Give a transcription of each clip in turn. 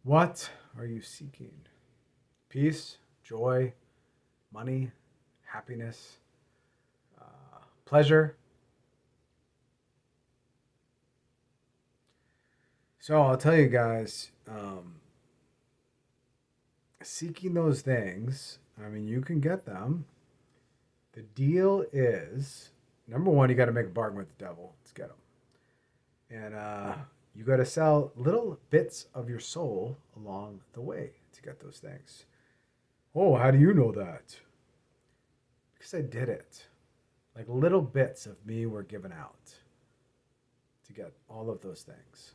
What are you seeking? Peace, joy, money, happiness, pleasure? So I'll tell you guys, seeking those things, I mean, you can get them. The deal is number one, you got to make a bargain with the devil to get them. And you got to sell little bits of your soul along the way to get those things. Oh, how do you know that? Because I did it. Like little bits of me were given out to get all of those things.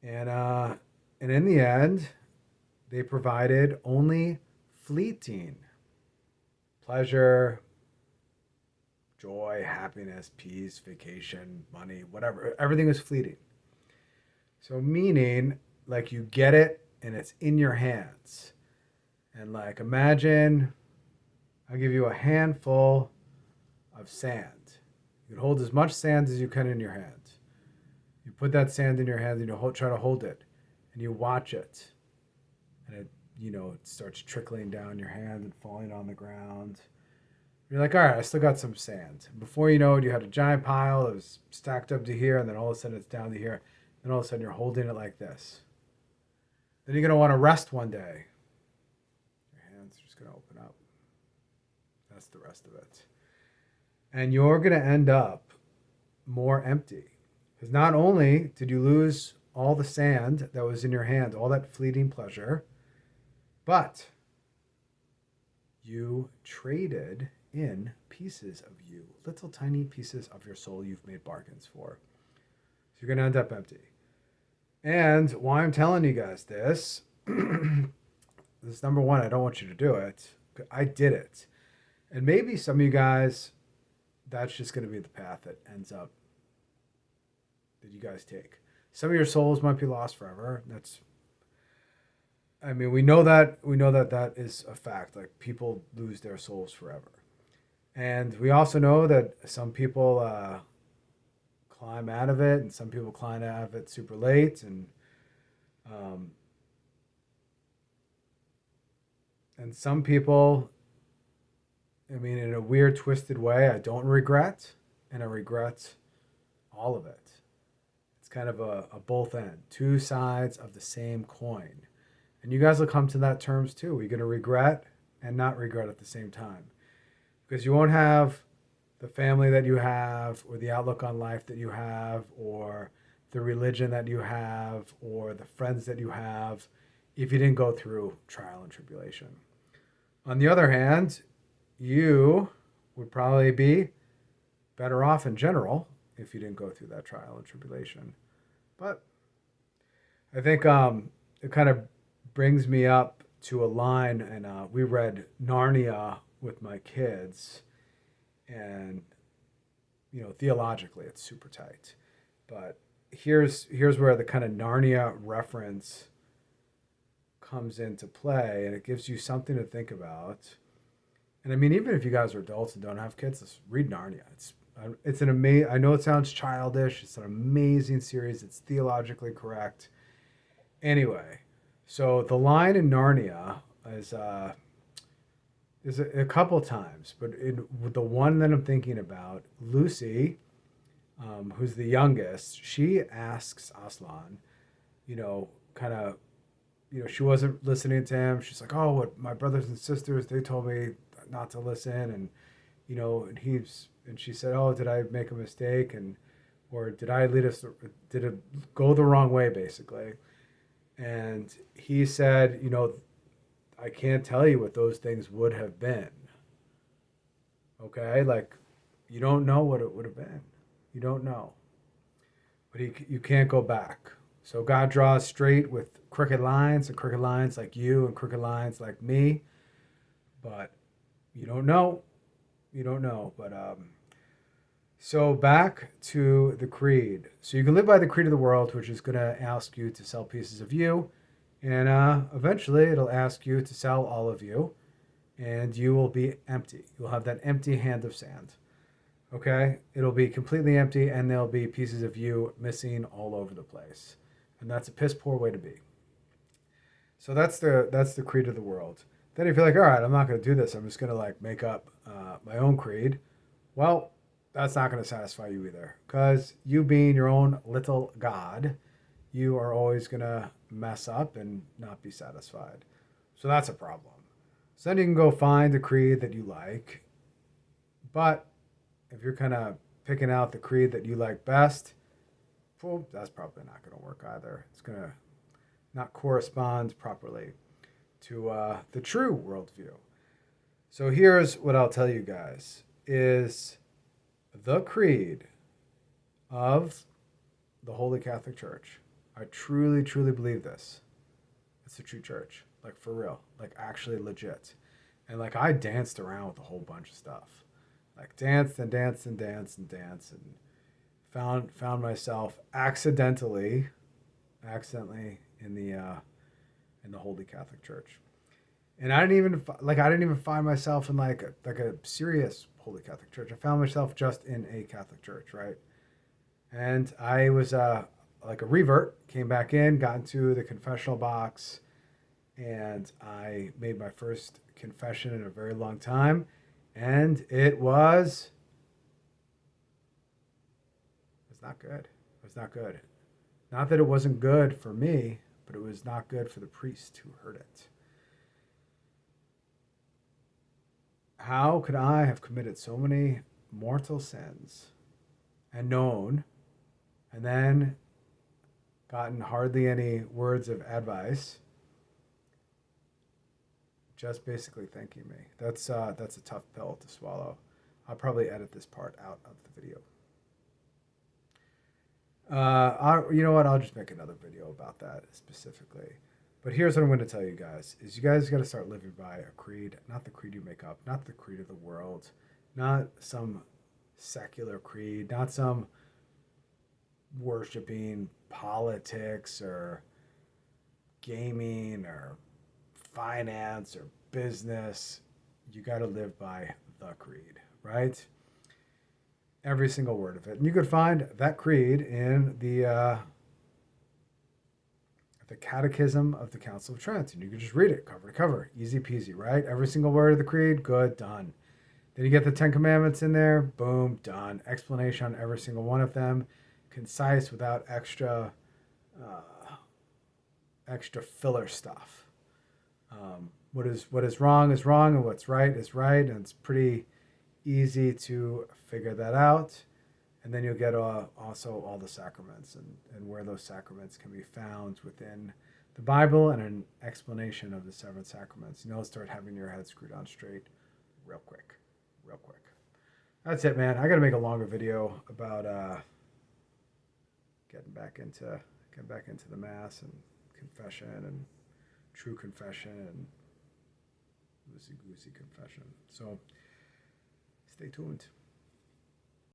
And in the end, they provided only fleeting pleasure, joy, happiness, peace, vacation, money, whatever. Everything was fleeting. So meaning like you get it and it's in your hands. And like imagine I'll give you a handful of sand. You can hold as much sand as you can in your hand. You put that sand in your hand and you try to hold it and you watch it. And it starts trickling down your hand and falling on the ground. You're like, all right, I still got some sand. Before you know it, you had a giant pile that was stacked up to here, and then all of a sudden it's down to here. Then all of a sudden you're holding it like this. Then you're going to want to rest one day. Your hands are just going to open up. That's the rest of it. And you're going to end up more empty. Because not only did you lose all the sand that was in your hand, all that fleeting pleasure, but you traded in pieces of you, little tiny pieces of your soul you've made bargains for. So you're going to end up empty. And why I'm telling you guys this, this number one, I don't want you to do it. I did it. And maybe some of you guys, that's just going to be the path that ends up, that you guys take. Some of your souls might be lost forever. We know that is a fact. Like people lose their souls forever. And we also know that some people climb out of it and some people climb out of it super late. And some people, in a weird, twisted way, I don't regret, and I regret all of it. It's kind of a both end, two sides of the same coin. And you guys will come to that terms too. You're going to regret and not regret at the same time. Because you won't have the family that you have, or the outlook on life that you have, or the religion that you have, or the friends that you have, if you didn't go through trial and tribulation. On the other hand, you would probably be better off in general if you didn't go through that trial and tribulation. But I think it kind of brings me up to a line, and we read Narnia with my kids, and theologically it's super tight, but here's where the kind of Narnia reference comes into play, and it gives you something to think about. And even if you guys are adults and don't have kids, let's read Narnia. It's an amazing, I know it sounds childish, it's an amazing series, it's theologically correct. Anyway, so the line in Narnia is a couple times, but the one that I'm thinking about, Lucy, who's the youngest, she asks Aslan, she wasn't listening to him. She's like, oh, what my brothers and sisters, they told me not to listen, and she said, oh, did I make a mistake, or did it go the wrong way, basically? And he said, I can't tell you what those things would have been. Okay? Like, you don't know what it would have been. You don't know. But you can't go back. So God draws straight with crooked lines, and crooked lines like you, and crooked lines like me. But you don't know. You don't know. But so back to the creed. So you can live by the creed of the world, which is going to ask you to sell pieces of you. And eventually it'll ask you to sell all of you, and you will be empty. You'll have that empty hand of sand. Okay? It'll be completely empty, and there'll be pieces of you missing all over the place. And that's a piss poor way to be. So that's the creed of the world. Then if you're like, all right, I'm not going to do this. I'm just going to like make up my own creed. Well, that's not going to satisfy you either, because you being your own little god, you are always going to mess up and not be satisfied. So that's a problem. So then you can go find the creed that you like. But if you're kind of picking out the creed that you like best, well, that's probably not going to work either. It's going to not correspond properly to the true worldview. So here's what I'll tell you guys is the creed of the Holy Catholic Church. I truly, truly believe this. It's the true church. Like for real. Like actually legit. And like I danced around with a whole bunch of stuff. Like danced and danced and danced and danced and found myself accidentally in the Holy Catholic Church. And I didn't even find myself in like a serious Holy Catholic Church. I found myself just in a Catholic church, right? And I was like a revert, came back in, got into the confessional box, and I made my first confession in a very long time, and it was not good. It was not good. Not that it wasn't good for me, but it was not good for the priest who heard it. How could I have committed so many mortal sins and known, and then gotten hardly any words of advice, just basically thanking me? That's a tough pill to swallow. I'll probably edit this part out of the video. You know what? I'll just make another video about that specifically. But here's what I'm going to tell you guys: is you guys got to start living by a creed, not the creed you make up, not the creed of the world, not some secular creed, not some worshiping politics or gaming or finance or business. You got to live by the creed, right? Every single word of it. And you could find that creed in the Catechism of the Council of Trent. And you can just read it cover to cover. Easy peasy, right? Every single word of the creed, good, done. Then you get the 10 Commandments in there, boom, done. Explanation on every single one of them. Concise without extra filler stuff. What is wrong is wrong, and what's right is right. And it's pretty easy to figure that out. And then you'll get also all the sacraments and where those sacraments can be found within the Bible and an explanation of the seven sacraments. You'll start having your head screwed on straight real quick. That's it, man. I got to make a longer video about getting back into the Mass and confession and true confession and loosey-goosey confession. So stay tuned.